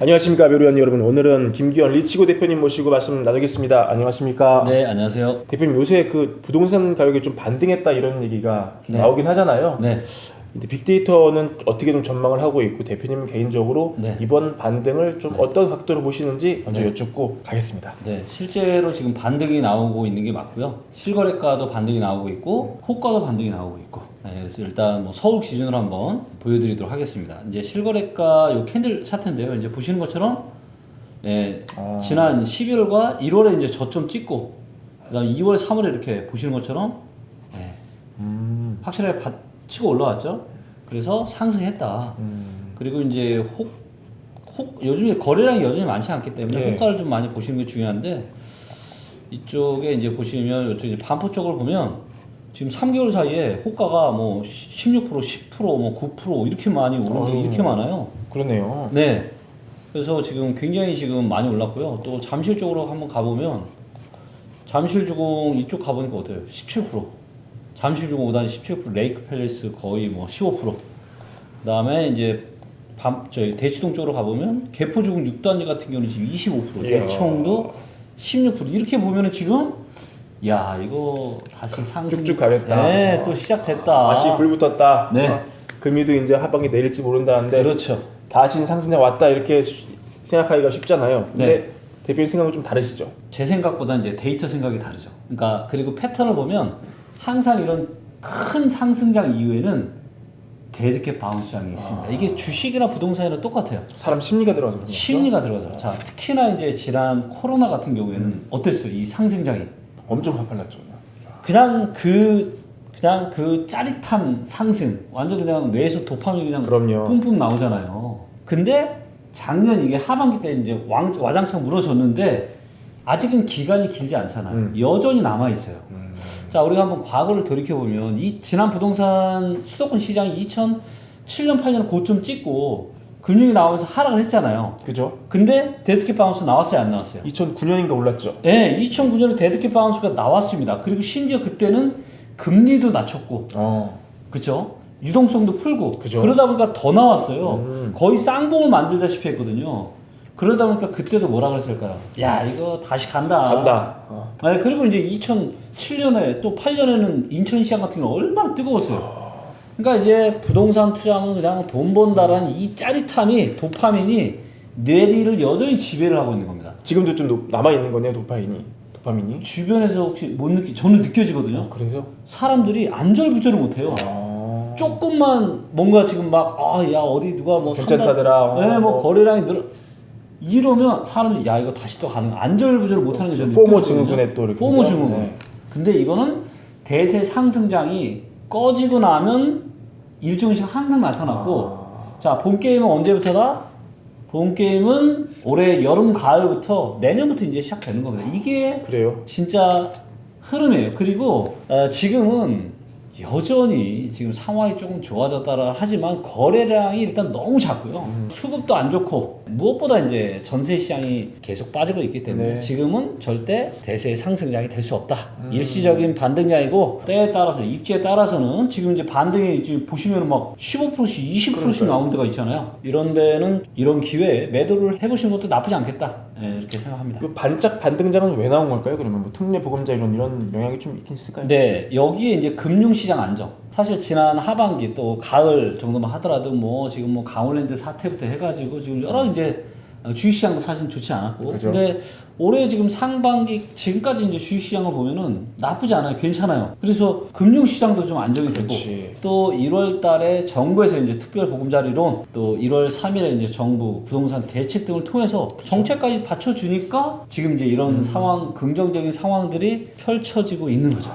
안녕하십니까 묘류원 여러분. 오늘은 김기현 리치고 대표님 모시고 말씀 나누겠습니다. 안녕하십니까? 네, 안녕하세요. 대표님 요새 그 부동산 가격이 좀 반등했다 이런 얘기가 네. 나오긴 하잖아요. 네. 근데 빅데이터는 어떻게 좀 전망을 하고 있고 대표님 개인적으로 네. 이번 반등을 좀 어떤 각도로 보시는지 먼저 네. 여쭙고 가겠습니다. 네, 실제로 지금 반등이 나오고 있는 게 맞고요. 실거래가도 반등이 나오고 있고, 호가도 반등이 나오고 있고. 네, 그래서 일단 뭐 서울 기준으로 한번 보여드리도록 하겠습니다. 이제 실거래가 요 캔들 차트인데요. 이제 보시는 것처럼, 지난 12월과 1월에 이제 저점 찍고, 그다음에 2월, 3월에 이렇게 보시는 것처럼, 확실하게 치고 올라왔죠. 그래서 상승했다. 그리고 이제 요즘에 거래량이 여전히 많지 않기 때문에 네. 호가를 좀 많이 보시는 게 중요한데, 이쪽에 이제 보시면 이쪽 이제 반포 쪽을 보면 지금 3개월 사이에 호가가 뭐 16%, 10%, 뭐 9% 이렇게 많이 오른 게 이렇게 많아요. 그러네요. 네. 그래서 지금 굉장히 지금 많이 올랐고요. 또 잠실 쪽으로 한번 가보면 잠실주공 이쪽 가보니까 어때요? 17%. 잠실주공 5단지 17%, 레이크 팰리스 거의 뭐 15%. 그다음에 이제 저희 대치동 쪽으로 가보면 개포주공 6단지 같은 경우는 지금 25%, 이야. 대청도 16%. 이렇게 보면은 지금 야 이거 다시 상승 쭉쭉 가겠다. 네, 또 시작됐다. 다시 불 붙었다. 네. 금리도 이제 하반기 내릴지 모른다는데 그렇죠. 다시 상승장 왔다 이렇게 생각하기가 쉽잖아요. 근데 네. 대표님 생각은 좀 다르시죠? 제 생각보다 이제 데이터 생각이 다르죠. 그러니까 그리고 패턴을 보면 항상 이런 큰 상승장 이후에는 데드캣 바운스장이 있습니다. 이게 주식이나 부동산이랑 똑같아요. 사람 심리가 들어가서 그런 거죠? 심리가 들어가서. 자, 특히나 이제 지난 코로나 같은 경우에는 어땠어요? 이 상승장이. 엄청 가팔랐죠. 그냥 그 짜릿한 상승. 완전 그냥 뇌에서 도파민이 그냥 그럼요. 뿜뿜 나오잖아요. 근데 작년 이게 하반기 때 이제 와장창 물어졌는데 아직은 기간이 길지 않잖아요. 여전히 남아있어요. 자, 우리가 한번 과거를 돌이켜보면 이 지난 부동산 수도권 시장이 2007년, 8년 고점 찍고 금융이 나오면서 하락을 했잖아요. 그죠? 근데 데드캣 바운스 나왔어요, 안 나왔어요? 2009년인가 올랐죠. 네, 2009년에 데드캣 바운스가 나왔습니다. 그리고 심지어 그때는 금리도 낮췄고, 그쵸? 유동성도 풀고, 그죠. 그러다 보니까 더 나왔어요. 거의 쌍봉을 만들다시피 했거든요. 그러다 보니까 그때도 뭐라 그랬을까요? 야, 이거 다시 간다. 간다. 네, 그리고 이제 2007년에 또 8년에는 인천시장 같은 경우 얼마나 뜨거웠어요. 그러니까 이제 부동산 투자하면 그냥 돈 번다라는 이 짜릿함이 도파민이 뇌리를 여전히 지배를 하고 있는 겁니다. 지금도 좀 남아있는 거네요, 도파민이. 주변에서 혹시 못 저는 느껴지거든요. 그래서? 사람들이 안절부절을 못해요. 조금만 뭔가 지금 막 야 어디 누가 뭐 괜찮다더라. 네, 뭐 거래량이 늘어 이러면 사람이 야 이거 다시 또 가는 안절부절을 못하는 게 저는 포모 느껴지거든요. 증후군에 또 이렇게. 포모 그죠? 증후군. 네. 근데 이거는 대세 상승장이 꺼지고 나면 일정 시간 항상 나타났고 자 본 게임은 언제부터다? 본 게임은 올해 여름 가을부터 내년부터 이제 시작되는 겁니다. 이게 그래요? 진짜 흐름이에요. 그리고 지금은 여전히 지금 상황이 조금 좋아졌다라 하지만 거래량이 일단 너무 작고요. 수급도 안 좋고 무엇보다 이제 전세 시장이 계속 빠지고 있기 때문에 네. 지금은 절대 대세의 상승장이 될 수 없다. 일시적인 반등장이고 때에 따라서 입지에 따라서는 지금 이제 반등이 지금 보시면 막 15%씩 20%씩 나오는 데가 있잖아요. 이런 데는 이런 기회에 매도를 해보시는 것도 나쁘지 않겠다. 네, 이렇게 생각합니다. 그 반짝 반등장은 왜 나온 걸까요? 그러면 뭐 특례 보금자 이런 영향이 좀 있긴 있을까요? 네, 여기에 이제 금융시장 안정. 사실 지난 하반기 또 가을 정도만 하더라도 뭐 지금 뭐 강원랜드 사태부터 해가지고 지금 여러 이제 주식시장도 사실 좋지 않았고. 그죠. 근데 올해 지금 상반기 지금까지 이제 주식시장을 보면은 나쁘지 않아요. 괜찮아요. 그래서 금융시장도 좀 안정이 되고. 그렇지. 또 1월 달에 정부에서 이제 특별 보금자리론 또 1월 3일에 이제 정부 부동산 대책 등을 통해서 정책까지 받쳐주니까 지금 이제 이런 상황, 긍정적인 상황들이 펼쳐지고 있는 거죠.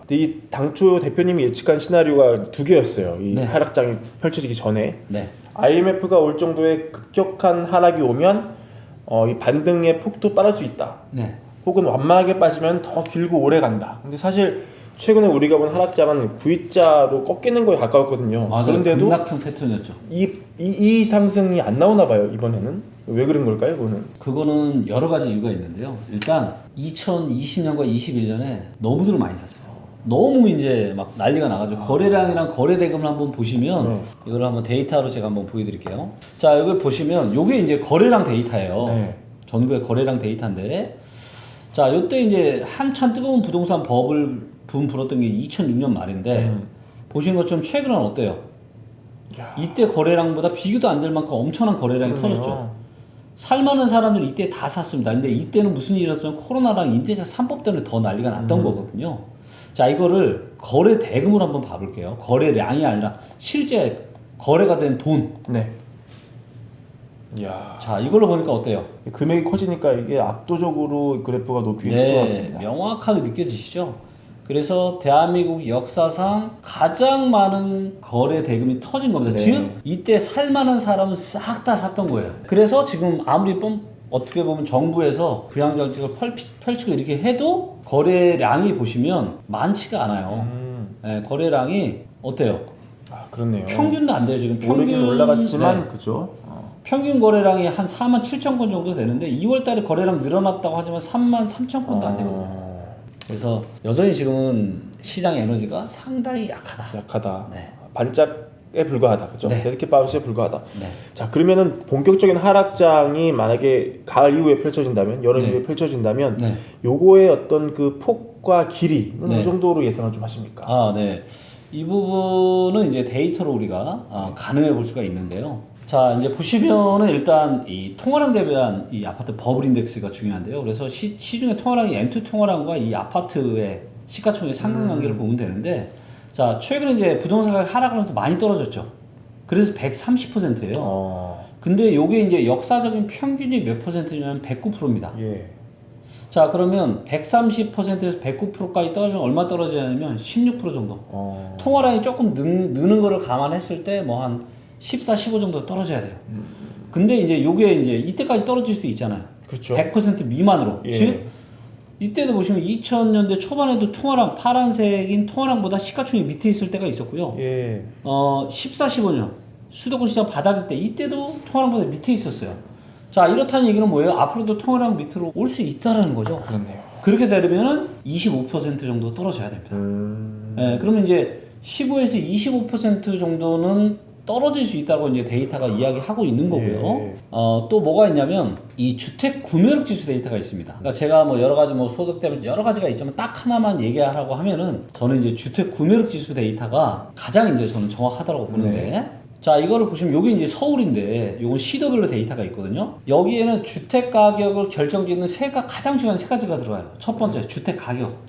근데 이 당초 대표님이 예측한 시나리오가 두 개였어요. 이 네. 하락장이 펼쳐지기 전에. 네. IMF가 올 정도의 급격한 하락이 오면 이 반등의 폭도 빠를 수 있다. 네. 혹은 완만하게 빠지면 더 길고 오래 간다. 근데 사실 최근에 우리가 본 하락장은 V자로 꺾이는 거에 가까웠거든요. 맞아요. 그런데도 급락형 패턴이었죠. 이 상승이 안 나오나 봐요, 이번에는. 왜 그런 걸까요, 그거는? 그거는 여러 가지 이유가 있는데요. 일단 2020년과 21년에 너무들 많이 샀어요. 너무 이제 막 난리가 나가지고 거래량이랑 거래 대금을 한번 보시면 이걸 한번 데이터로 제가 한번 보여드릴게요. 자, 여기 보시면 요게 이제 거래량 데이터예요. 네. 전국의 거래량 데이터인데, 자, 요때 이제 한참 뜨거운 부동산 버블 붐 불었던 게 2006년 말인데 보신 것처럼 최근은 어때요? 야. 이때 거래량보다 비교도 안 될 만큼 엄청난 거래량이 터졌죠. 살만한 사람들이 이때 다 샀습니다. 근데 이때는 무슨 일이 있었냐면 코로나랑 임대차 3법 때문에 더 난리가 났던 거거든요. 자, 이거를 거래 대금으로 한번 봐볼게요. 거래량이 아니라 실제 거래가 된 돈. 네. 이야. 자, 이걸로 보니까 어때요? 금액이 커지니까 이게 압도적으로 그래프가 높이 네, 쏘았습니다. 명확하게 느껴지시죠? 그래서 대한민국 역사상 가장 많은 거래 대금이 터진 겁니다. 네. 즉 이때 살만한 사람은 싹 다 샀던 거예요. 그래서 지금 아무리 어떻게 보면 정부에서 부양정책을 펼치고 이렇게 해도 거래량이 보시면 많지가 않아요. 네, 거래량이 어때요? 아, 그렇네요. 평균도 안 돼요. 지금 오르긴 올라갔지만 네. 그죠? 평균 거래량이 한 4만 7천 건 정도 되는데 2월 달에 거래량 늘어났다고 하지만 3만 3천 건도 안 되거든요. 그래서 여전히 지금은 시장 에너지가 상당히 약하다. 약하다. 네. 반짝에 불과하다. 그죠? 네. 데드캣 바운스에 불과하다. 네. 자, 그러면은 본격적인 하락장이 만약에 가을 이후에 펼쳐진다면, 여름 네. 이후에 펼쳐진다면, 네. 요거의 어떤 그 폭과 길이는 네. 어느 정도로 예상을 좀 하십니까? 아, 네. 이 부분은 이제 데이터로 우리가 가늠해 볼 수가 있는데요. 자, 이제 보시면은 일단 이 통화량 대비한 이 아파트 버블 인덱스가 중요한데요. 그래서 시중의 통화량이 M2 통화량과 이 아파트의 시가총액 상관관계를 보면 되는데, 자, 최근에 이제 부동산 가격 하락하면서 많이 떨어졌죠. 그래서 130%예요. 근데 요게 이제 역사적인 평균이 몇 %냐면 109%입니다. 예. 자, 그러면 130%에서 109%까지 떨어지면 얼마 떨어지냐면 16% 정도. 통화량이 조금 느는 거를 감안했을 때 뭐 한 14, 15 정도 떨어져야 돼요. 근데 이제 요게 이제 이때까지 떨어질 수도 있잖아요. 그렇죠. 100% 미만으로. 예. 즉, 이때도 보시면 2000년대 초반에도 통화량, 파란색인 통화량보다 시가총액이 밑에 있을 때가 있었고요. 예. 14, 15년 수도권 시장 바닥일 때 이때도 통화량보다 밑에 있었어요. 자, 이렇다는 얘기는 뭐예요? 앞으로도 통화량 밑으로 올 수 있다라는 거죠. 그렇네요. 그렇게 되려면 25% 정도 떨어져야 됩니다. 예, 그러면 이제 15에서 25% 정도는 떨어질 수 있다고 이제 데이터가 이야기하고 있는 거고요. 예. 또 뭐가 있냐면 이 주택 구매력 지수 데이터가 있습니다. 그러니까 제가 뭐 여러 가지 뭐 소득 때문에 여러 가지가 있지만 딱 하나만 얘기하라고 하면은 저는 이제 주택 구매력 지수 데이터가 가장 이제 저는 정확하다고 보는데, 자, 이거를 보시면 여기 이제 서울인데 요건 시도별로 데이터가 있거든요. 여기에는 주택 가격을 결정짓는 가장 중요한 세 가지가 들어가요. 첫 번째, 주택 가격.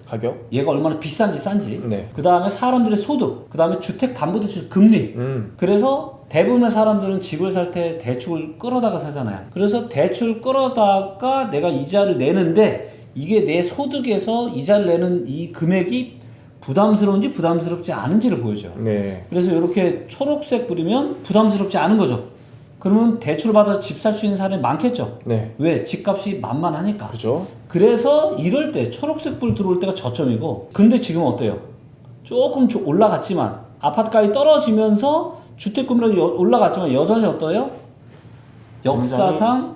얘가 얼마나 비싼지 싼지. 네. 그 다음에 사람들의 소득. 그 다음에 주택담보대출 금리. 그래서 대부분의 사람들은 집을 살 때 대출을 끌어다가 사잖아요. 그래서 대출 끌어다가 내가 이자를 내는데 이게 내 소득에서 이자를 내는 이 금액이 부담스러운지 부담스럽지 않은지를 보여줘요. 네. 그래서 이렇게 초록색 뿌리면 부담스럽지 않은 거죠. 그러면 대출 받아서 집 살 수 있는 사람이 많겠죠. 네. 왜? 집값이 만만하니까. 그죠? 그래서 이럴 때 초록색 불 들어올 때가 저점이고, 근데 지금 어때요? 조금 올라갔지만 아파트가격이 떨어지면서 주택금리가 올라갔지만 여전히 어때요? 역사상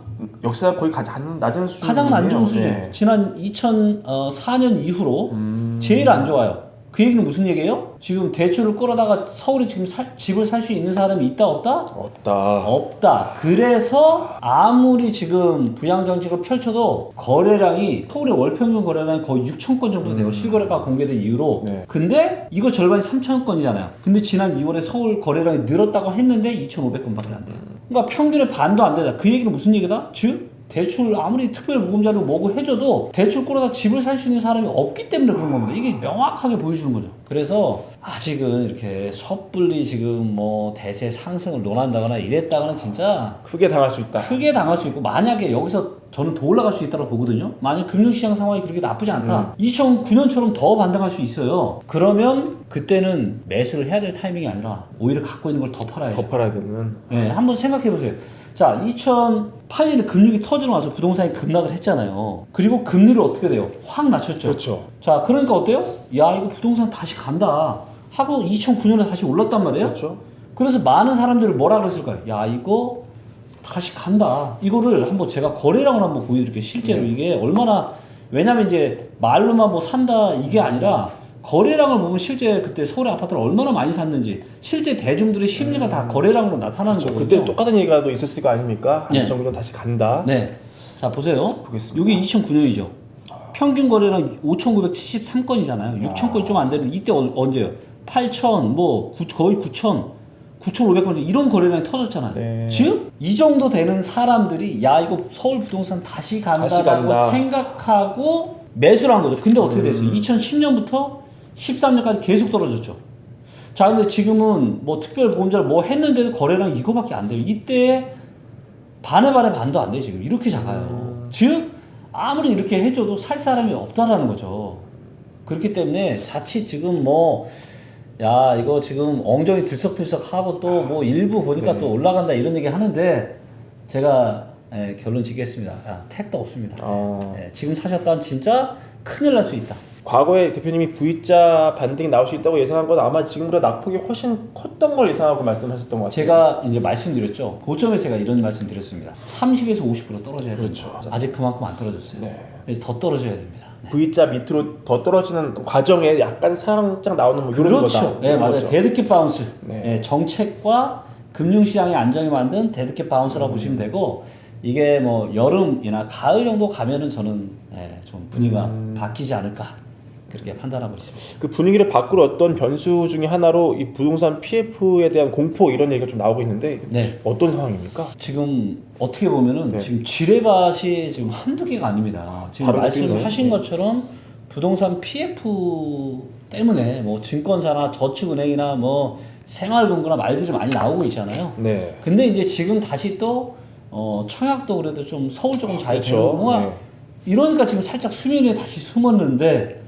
거의 가장 낮은 수준. 가장 안 좋은 수준. 네. 지난 2004년 이후로 제일 안 좋아요. 그 얘기는 무슨 얘기예요? 지금 대출을 끌어다가 서울에 지금 집을 살 수 있는 사람이 있다 없다? 없다. 그래서 아무리 지금 부양정책을 펼쳐도 거래량이 서울의 월평균 거래량이 거의 6천 건 정도 돼요. 실거래가 공개된 이후로. 네. 근데 이거 절반이 3천 건이잖아요. 근데 지난 2월에 서울 거래량이 늘었다고 했는데 2,500건밖에 안 돼요. 그러니까 평균의 반도 안 되다. 그 얘기는 무슨 얘기다? 즉 대출 아무리 특별보금자료 뭐고 해줘도 대출 끌어다 집을 살 수 있는 사람이 없기 때문에 그런 겁니다. 이게 명확하게 보여주는 거죠. 그래서 아직은 이렇게 섣불리 지금 뭐 대세 상승을 논한다거나 이랬다거나 진짜 크게 당할 수 있다. 크게 당할 수 있고, 만약에 여기서 저는 더 올라갈 수 있다고 보거든요. 만약 금융시장 상황이 그렇게 나쁘지 않다. 2009년처럼 더 반등할 수 있어요. 그러면 그때는 매수를 해야 될 타이밍이 아니라 오히려 갖고 있는 걸 더 팔아야죠. 더 팔아야 되는. 네, 한번 생각해 보세요. 자, 2008년에 금융이 터지고 나서 부동산이 급락을 했잖아요. 그리고 금리를 어떻게 돼요? 확 낮췄죠. 그렇죠. 자, 그러니까 어때요? 야, 이거 부동산 다시 간다 하고 2009년에 다시 올랐단 말이에요. 그렇죠. 그래서 많은 사람들이 뭐라 그랬을까요? 야, 이거 다시 간다. 이거를 한번 제가 거래량을 한번 보여드릴게요. 실제로 이게 얼마나, 왜냐면 이제 말로만 뭐 산다 이게 아니라 거래량을 보면 실제 그때 서울의 아파트를 얼마나 많이 샀는지 실제 대중들의 심리가 다 거래량으로 나타나는 거거든요. 그때 똑같은 얘기가 또 있었을 거 아닙니까? 네. 한정부는 다시 간다. 네. 자 보세요. 보겠습니다. 이게 2009년이죠. 평균 거래량 5,973건이잖아요. 6,000건이 좀 안 되는데 이때 언제요? 8,000, 거의 9,000, 9,500건 이런 거래량이 터졌잖아요. 네. 즉, 이 정도 되는 사람들이 야 이거 서울 부동산 다시 간다라고 간다. 생각하고 매수를 한 거죠. 근데 어떻게 됐어요? 2010년부터 13년까지 계속 떨어졌죠. 자, 근데 지금은 뭐 특별보험자를 뭐 했는데도 거래량 이거밖에 안 돼요. 이때 반의 반도 안 돼요. 지금 이렇게 작아요. 즉 아무리 이렇게 해줘도 살 사람이 없다라는 거죠. 그렇기 때문에 자칫 지금 야 이거 지금 엉덩이 들썩들썩하고 또 뭐 일부 보니까 또 올라간다 이런 얘기 하는데 제가 결론 짓겠습니다. 택도 없습니다. 지금 사셨다면 진짜 큰일 날 수 있다. 과거에 대표님이 V자 반등이 나올 수 있다고 예상한 건 아마 지금보다 낙폭이 훨씬 컸던 걸 예상하고 말씀하셨던 것 같아요. 제가 이제 말씀드렸죠. 고점에서 제가 이런 말씀드렸습니다. 30에서 50% 떨어져야 됩니다. 그렇죠. 아직 그만큼 안 떨어졌어요. 네. 그래서 더 떨어져야 됩니다. V자 밑으로 더 떨어지는 과정에 약간 상장 나오는 뭐 이런 거다. 그렇죠. 네, 맞아요. 거죠. 데드캣 바운스. 네. 네, 정책과 금융시장의 안정이 만든 데드캣 바운스라고 보시면 되고 이게 뭐 여름이나 가을 정도 가면은 저는 좀 분위기가 바뀌지 않을까 그렇게 판단하고 있습니다. 그 분위기를 바꿀 어떤 변수 중에 하나로 이 부동산 PF에 대한 공포 이런 얘기가 좀 나오고 있는데 네. 어떤 상황입니까? 지금 어떻게 보면은 네. 지금 지뢰밭이 지금 한두 개가 아닙니다. 지금 바로 말씀하신 네. 것처럼 부동산 PF 때문에 뭐 증권사나 저축은행이나 뭐 생활금고나 말들이 많이 나오고 있잖아요. 네. 근데 이제 지금 다시 또 청약도 그래도 좀 서울 조금 잘 그렇죠. 되는 거가 네. 이러니까 지금 살짝 수면에 다시 숨었는데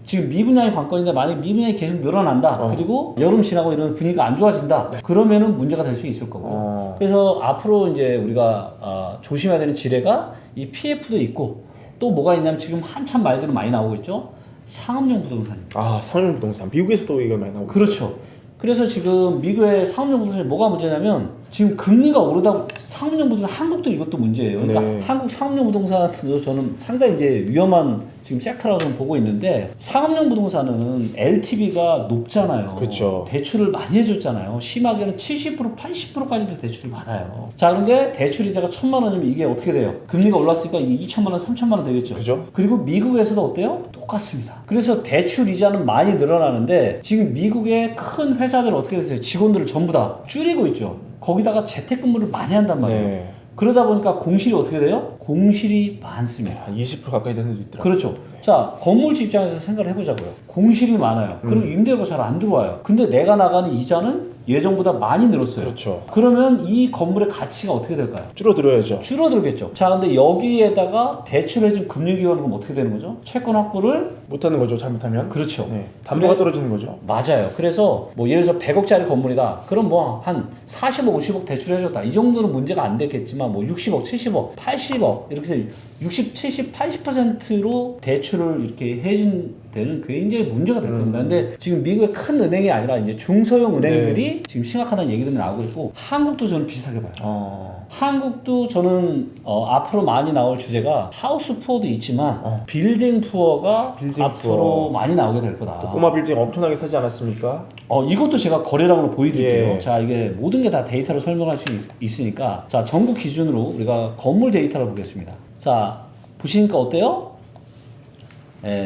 지금 미분양이 관건인데 만약 미분양이 계속 늘어난다 그리고 여름 지나고 이런 분위기가 안 좋아진다 그러면은 문제가 될 수 있을 거고 그래서 앞으로 이제 우리가 조심해야 되는 지뢰가 이 PF도 있고 또 뭐가 있냐면 지금 한참 말들은 많이 나오고 있죠. 상업용 부동산입니다. 상업용 부동산 미국에서도 이거 많이 나오고 그렇죠. 그래서 지금 미국의 상업용 부동산이 뭐가 문제냐면 지금 금리가 오르다 상업용 부동산 한국도 이것도 문제예요. 그러니까 네. 한국 상업용 부동산도 저는 상당히 이제 위험한 지금 섹터라고 저는 보고 있는데 상업용 부동산은 LTV가 높잖아요. 그렇죠. 대출을 많이 해줬잖아요. 심하게는 70% 80%까지도 대출을 받아요. 자 그런데 대출 이자가 1,000만 원이면 이게 어떻게 돼요? 금리가 올랐으니까 이게 2,000만 원 3,000만 원 되겠죠. 그죠? 그리고 미국에서도 어때요? 똑같습니다. 그래서 대출 이자는 많이 늘어나는데 지금 미국의 큰 회사들은 어떻게 되세요? 직원들을 전부 다 줄이고 있죠. 거기다가 재택근무를 많이 한단 말이에요. 네. 그러다 보니까 공실이 어떻게 돼요? 공실이 많습니다. 한 20% 가까이 되는 데도 있더라고요. 그렇죠. 자, 건물주 입장에서 생각을 해보자고요. 공실이 많아요. 그럼 임대료가 잘 안 들어와요. 근데 내가 나가는 이자는 예전보다 많이 늘었어요. 그렇죠. 그러면 이 건물의 가치가 어떻게 될까요? 줄어들어야죠. 줄어들겠죠. 자, 근데 여기에다가 대출해준 금융기관은 그럼 어떻게 되는 거죠? 채권 확보를 못하는 거죠. 잘못하면. 그렇죠. 네. 담보가 떨어지는 거죠. 맞아요. 그래서 뭐 예를 들어서 100억짜리 건물이다. 그럼 뭐 한 40억, 50억 대출해줬다. 이 정도는 문제가 안 됐겠지만 뭐 60억, 70억, 80억 이렇게 해서 60, 70, 80%로 대출을 이렇게 해준 데는 굉장히 문제가 될 겁니다. 근데 지금 미국의 큰 은행이 아니라 이제 중소형 은행들이 지금 심각하다는 얘기들이 나오고 있고 한국도 저는 비슷하게 봐요. 한국도 저는 앞으로 많이 나올 주제가 하우스 푸어도 있지만 빌딩 푸어가 빌딩 앞으로 푸어. 많이 나오게 될 거다. 꼬마 빌딩 엄청나게 사지 않았습니까? 이것도 제가 거래량으로 보여드릴게요. 예. 자, 이게 모든 게 다 데이터로 설명할 수 있으니까 자, 전국 기준으로 우리가 건물 데이터를 보겠습니다. 자, 보시니까 어때요?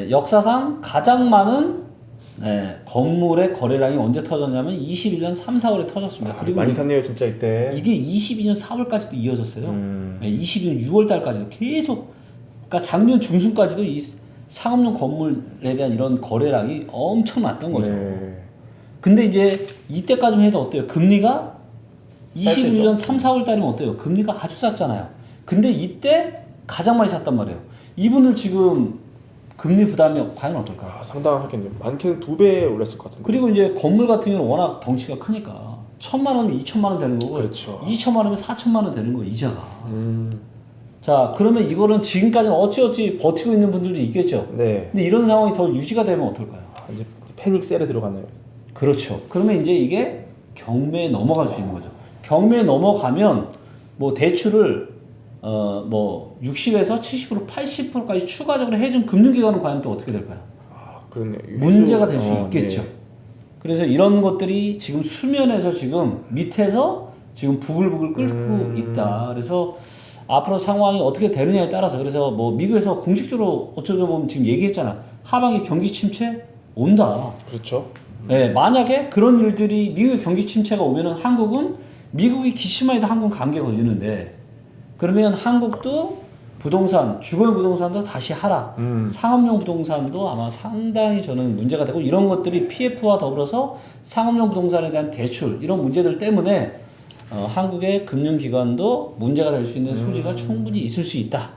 역사상 가장 많은 건물의 거래량이 언제 터졌냐면 21년 3, 4월에 터졌습니다. 그리고 많이 샀네요, 진짜 이때. 이게 22년 4월까지도 이어졌어요. 22년 6월달까지도 계속, 그러니까 작년 중순까지도 이 상업용 건물에 대한 이런 거래량이 엄청났던 거죠. 네. 근데 이제 이때까지만 해도 어때요? 금리가 쌀 21년 때죠. 3, 4월 달이면 어때요? 금리가 아주 쌌잖아요. 근데 이때 가장 많이 샀단 말이에요. 이분들 지금 금리 부담이 과연 어떨까요? 상당하겠네요. 많게는 2배 올랐을 것 같은데. 그리고 이제 건물 같은 경우는 워낙 덩치가 크니까 1,000만 원이면 2천만 원 되는 거고 그렇죠. 2천만 원이면 4천만 원 되는 거예요, 이자가. 자, 그러면 이거는 지금까지는 어찌어찌 버티고 있는 분들도 있겠죠. 네. 근데 이런 상황이 더 유지가 되면 어떨까요? 이제 패닉 셀에 들어가네요. 그렇죠. 그러면 이제 이게 경매에 넘어갈 수 있는 거죠. 경매에 넘어가면 뭐 대출을 뭐 60에서 70% 80%까지 추가적으로 해준 금융기관은 과연 또 어떻게 될까요? 그렇네요. 문제가 될 수 네. 있겠죠. 그래서 이런 것들이 지금 수면에서 지금 밑에서 지금 부글부글 끓고 있다. 그래서 앞으로 상황이 어떻게 되느냐에 따라서 그래서 뭐 미국에서 공식적으로 어쩌다 보면 지금 얘기했잖아. 하반기 경기 침체 온다. 그렇죠. 네, 만약에 그런 일들이 미국의 경기 침체가 오면은 한국은 미국이 기시마에도 한국 감기에 걸리는데 그러면 한국도 부동산, 주거용 부동산도 다시 하락, 상업용 부동산도 아마 상당히 저는 문제가 되고 이런 것들이 PF와 더불어서 상업용 부동산에 대한 대출 이런 문제들 때문에 한국의 금융기관도 문제가 될 수 있는 소지가 충분히 있을 수 있다.